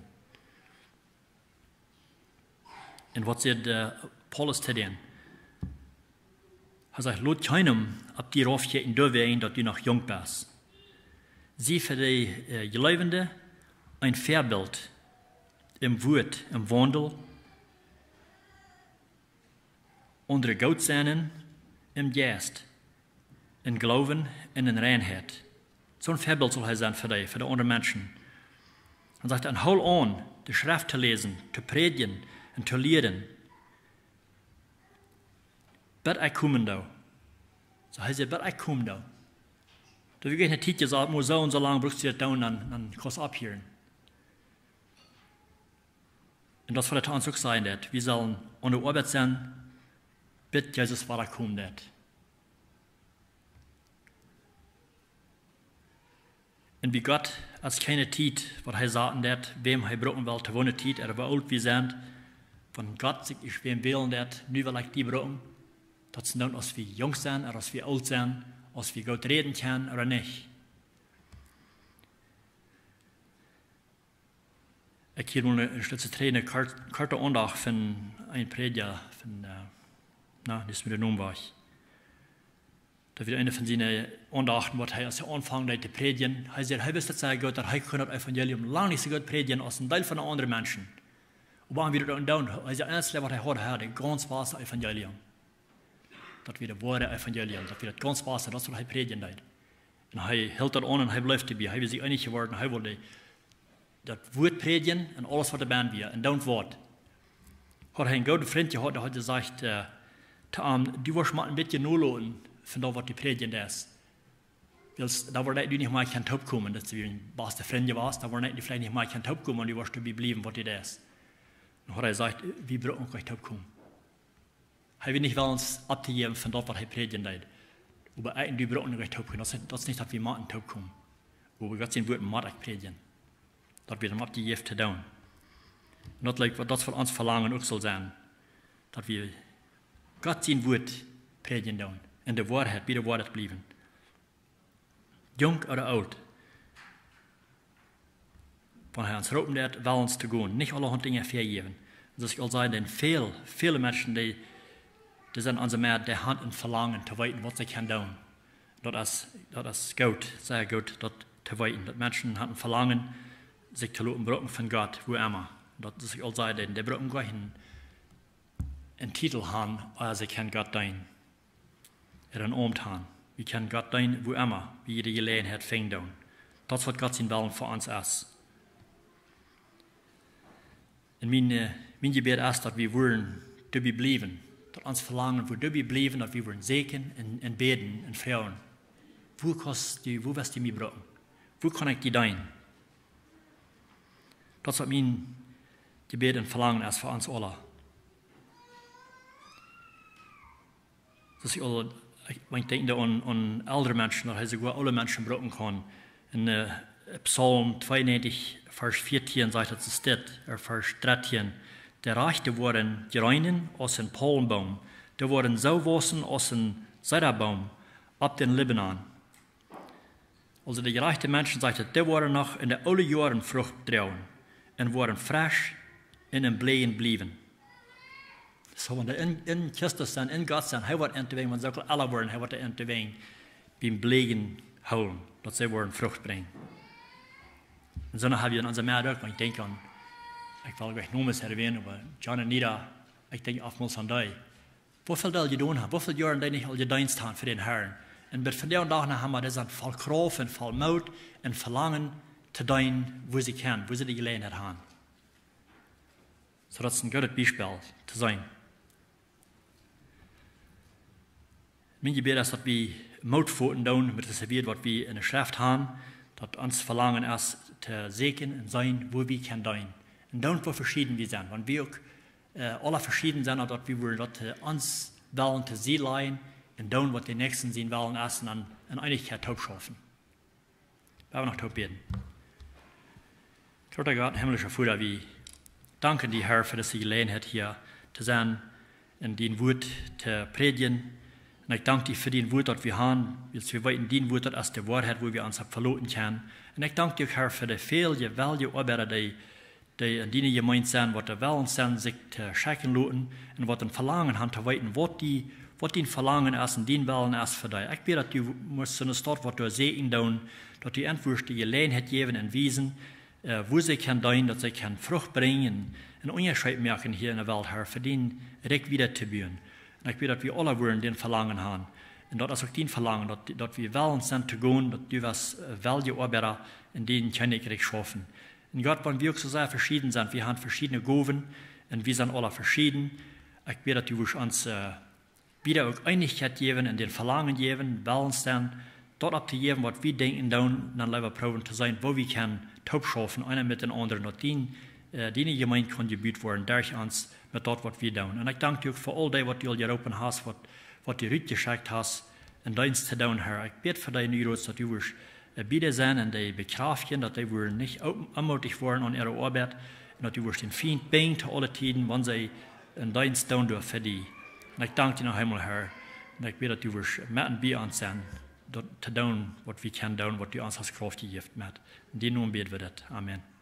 Speaker 1: Und was sagt Paulus zu denen? Er sagt, lot keinem ab die raufgehen, dass du noch jung bist. sie für die Gläubende ein Vorbild im Wort, im Wandel, unter Gott sein, im Geist, in Glauben und in Reinheit. So ein Vorbild soll er sein für die anderen Menschen. Und sagt, und hol an, die Schrift zu lesen, zu predigen und zu lehren. Bet ich kommen da. So heißt es, bet ich kommen da. Da wird eine Zeit gesagt, muss so und so lange brauchst du das tun, dann kannst du abhören. Und das wird uns auch sein, dass wir sollen an der Arbeit sein, bet Jesus, was er kommt. Und wie Gott als keine Zeit, was er sagen wird, wem er brauchen will, zu wohnen Zeit, wie alt wir sind, von Gott sagt, ich wem wählen wird, nu will ich die brauchen, dass sie dann, als wir jung sind, oder als wir alt sind, als wir Gott reden können oder nicht. Ich hier mal eine kleine Karte Andacht von einem Prediger, das ist mir der Name war. Da wird eine von seinen Andachten, was er als er anfangen zu predigen, er sagt, er wisst das Gott, er kann das Evangelium lange nicht so gut predigen als ein Teil von anderen Menschen. Und warum wird er dann, er sagt, das was er hat, das ganz wahre Evangelium. Das wird das wahre Evangelium, das wird das ganz wahre, das was er predigen wird. Und er hält das an und er bleibt dabei, er wird sich einig geworden, er will das Wort predigen und alles, was er bein wird, und dann Wort. Hat er einen guten Freund gehabt, der hat gesagt, du wirst mal ein bisschen nachladen, von da, was die predigen ist. Da war nicht, du nicht mal kein Taub kommen, dass du ein bester Freund warst, da war nicht, vielleicht nicht mal kein Taub kommen, und du wirst dabei bleiben, was das ist. Dann hat er gesagt, wir brauchen kein Taub kommen. Er will nicht uns abgeben von dort, was er predigen wird. Aber wir brauchen kein Taub kommen. Das ist nicht, dass wir mal ein Taub kommen. Aber Gott sein Wort mag ich predigen. Das wird ihm abgegeben zu tun. Und das von uns verlangen auch soll sein, dass wir Gott sein Wort predigen tun. In der Wahrheit, bei der Wahrheit bleiben. Jung oder alt. Wenn er uns roepen wird, wel uns zu gehen. Nicht alle Dinge vergeben. Dus ik al zei, denn viele Menschen, die sind also mehr der Hand und verlangen, zu wissen, was sie können tun. Das ist gut, sehr gut, das zu wissen. Dass Menschen haben verlangen, sich zu lassen brauchen von Gott, wo immer. Das ist ich all sei, denn die brauchen gleich einen Titel haben, als sie können Gott dienen. Einen Amt haben. Wir können Gott dienen, wo immer, wie jede Gelegenheit fängt tun. Das ist, was Gott sein Willen für uns ist. Und mein Gebet ist, dass wir wollen dabei bleiben, dass uns verlangen, wo dabei bleiben, dass wir wollen segnen und beten und fragen. Wo wirst du mich brauchen? Wo kann ich dir dienen? Das ist mein Gebet und Verlangen ist für uns alle. Ich denke an ältere Menschen, dass sogar alle Menschen brauchen kann. In Psalm 92, Vers 14 sagt es steht, Vers 13, der Reichte wurden gereinen aus einem Palmbaum, der wurden so wassen aus einem Cederbaum ab den Libanon. Also die gerechten Menschen sagten, die wurden noch in den alle Jahren Frucht trauen und wurden frisch in dem Blähen blieben. So, wenn die in Christus sind, in Gott sind, er wird entwegen, wenn sie alle wollen, er wird entwegen beim Blähen holen, dass sie wollen Frucht bringen. Und so haben wir in unserer Mehrheit, ich denke an, ich will gleich Nomen erwähnen, aber John und Nida, ich denke oftmals an die. Wofür die getan haben, wofür Jahre die nicht all gedienst haben für den Herrn. Und von der Tag haben wir das an voll Kraft und voll Mut und Verlangen zu dienen, wo sie können, wo sie die Gelegenheit haben. So das ist ein gutes Beispiel zu sein. Mein Gebet ist, dass wir Mutfoten tun, mit das wird, was wir in der Schrift haben, dass uns Verlangen ist, zu segnen und sein, wo wir können dienen. Und dann, wo verschieden wir sind. Wenn wir auch alle verschieden sind, dass wir wollen, dass uns wollen zu sie leihen, und dann, was die Nächsten sehen wollen, erst an Einigkeit taub schaffen. Wir noch taub beten. Großer Gott, himmlischer Vater, wir danken dir, Herr, für diese Gelegenheit hier zu sein, in den Wort zu predigen. Und ich danke dir für den Wort, das wir haben. Wir weiten den Wort, das ist die Wahrheit, wo wir uns verloten können. Und ich danke dir, Herr, für die vielen gewaltigen Arbeiter, die in deiner Gemeinde sind, was die Wellen sind, sich zu schicken lassen und was ein Verlangen haben, zu weiten, was die wat die verlangen is en die willen is voor jou. Ik weet dat je moest in de stad wat door zegen doen, dat je antwoord die je leen het geven en wijzen, wo ze kan doen, dat ze kan vrucht brengen en onderscheid maken hier in de wereld, Herr, voor die rijk wieder te buien. En ik weet dat we alle willen den verlangen hebben. En dat is ook die verlangen, dat we willen zijn te gaan, dat du was wel je arbeider in den Königreich schaffen. Und Gott, wenn wir auch so sehr verschieden sind, wir haben verschiedene Gaben und wir sind alle verschieden. Ich weiß, dass du uns wieder auch Einigkeit geben und den Verlangen geben, Balance dann, dort ab zu geben, was wir denken, dann lieber probieren zu sein, wo wir können Taub schaffen, einer mit den anderen, dass die Gemeinde kontributiert werden, durch uns, mit dort, was wir tun. Und ich danke dir auch für all das, was du hier open hast, was du heute geschickt hast, und deins zu tun, Herr. Ich bete für deine Neuros, dass du bieden zijn en die bekraftigen, dat die niet aanmoedigd worden aan ihre Arbeit, en dat die den Feind bang te alle tijden, wanneer zij een dienst doen door voor die. En ik dank je nog helemaal, Herr, en ik weet dat du met bij ons zijn, te doen wat we kunnen doen, wat du ons als kracht gegeven hebt. In die naam bidden we dat. Amen.